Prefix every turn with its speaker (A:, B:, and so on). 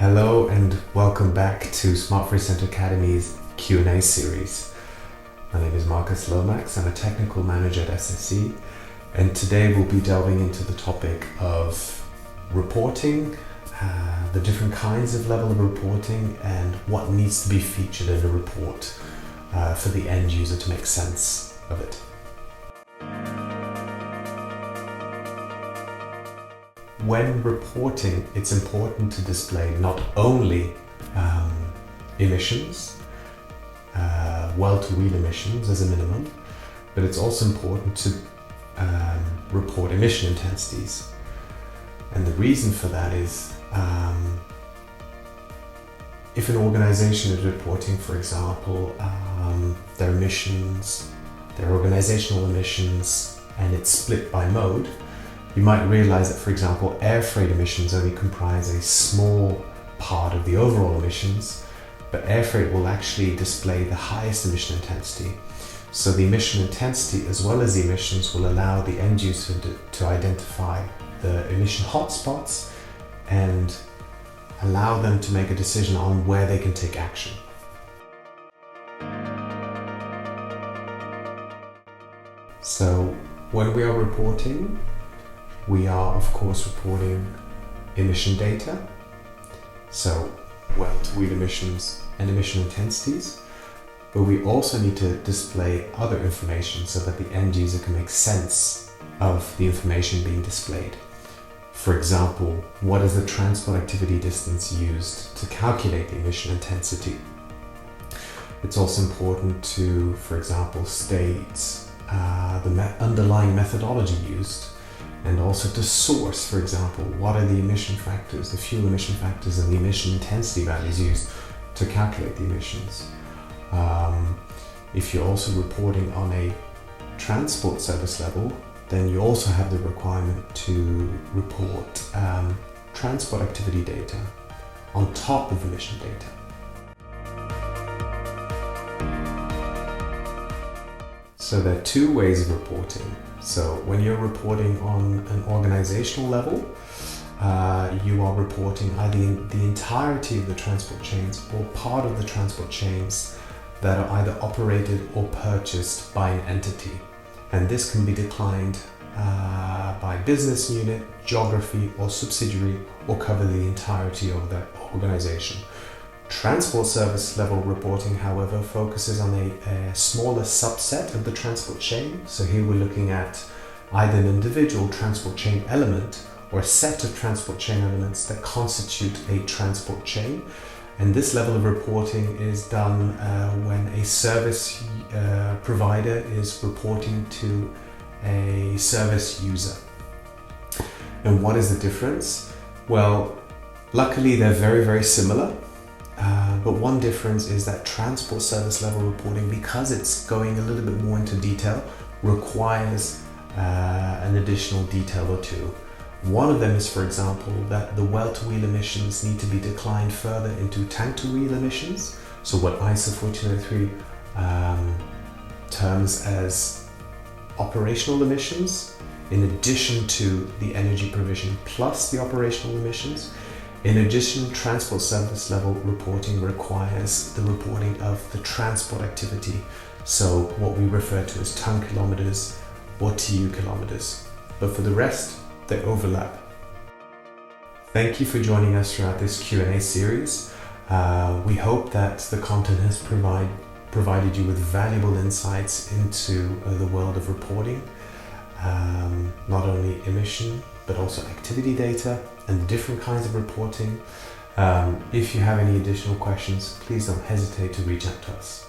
A: Hello and welcome back to Smart Free Center Academy's Q&A series. My name is Lomax. I'm a technical manager at SFC, and today we'll be delving into the topic of reporting, the different kinds of level of reporting, and what needs to be featured in a report for the end user to make sense of it. When reporting, it's important to display not only emissions, well-to-wheel emissions as a minimum, but it's also important to report emission intensities. And the reason for that is if an organization is reporting, for example, their emissions, their organizational emissions, and it's split by mode, you might realize that, for example, air freight emissions only comprise a small part of the overall emissions, but air freight will actually display the highest emission intensity. So the emission intensity as well as the emissions will allow the end user to identify the emission hotspots and allow them to make a decision on where they can take action. So when we are reporting, we are of course reporting emission data, so well-to-wheel emissions and emission intensities, but we also need to display other information so that the end user can make sense of the information being displayed. For example, what is the transport activity distance used to calculate the emission intensity? It's also important to, for example, state the underlying methodology used, and also to source, for example, what are the emission factors, the fuel emission factors and the emission intensity values used to calculate the emissions. If you're also reporting on a transport service level, then you also have the requirement to report transport activity data on top of emission data. So there are two ways of reporting. So when you're reporting on an organizational level, you are reporting either the entirety of the transport chains or part of the transport chains that are either operated or purchased by an entity. And this can be declined by business unit, geography or subsidiary, or cover the entirety of the organization. Transport service level reporting, however, focuses on a smaller subset of the transport chain. So here we're looking at either an individual transport chain element or a set of transport chain elements that constitute a transport chain. And this level of reporting is done when a service provider is reporting to a service user. And what is the difference? Well, luckily they're very, very similar. But one difference is that transport service level reporting, because it's going a little bit more into detail, requires an additional detail or two. One of them is, for example, that the well-to-wheel emissions need to be declined further into tank-to-wheel emissions. So what ISO 1403 terms as operational emissions, in addition to the energy provision plus the operational emissions. In addition, transport service level reporting requires the reporting of the transport activity, so what we refer to as ton kilometers or TU kilometers. But for the rest, they overlap. Thank you for joining us throughout this Q&A series. We hope that the content has provided you with valuable insights into the world of reporting, not only emission, but also activity data and the different kinds of reporting. If you have any additional questions, please don't hesitate to reach out to us.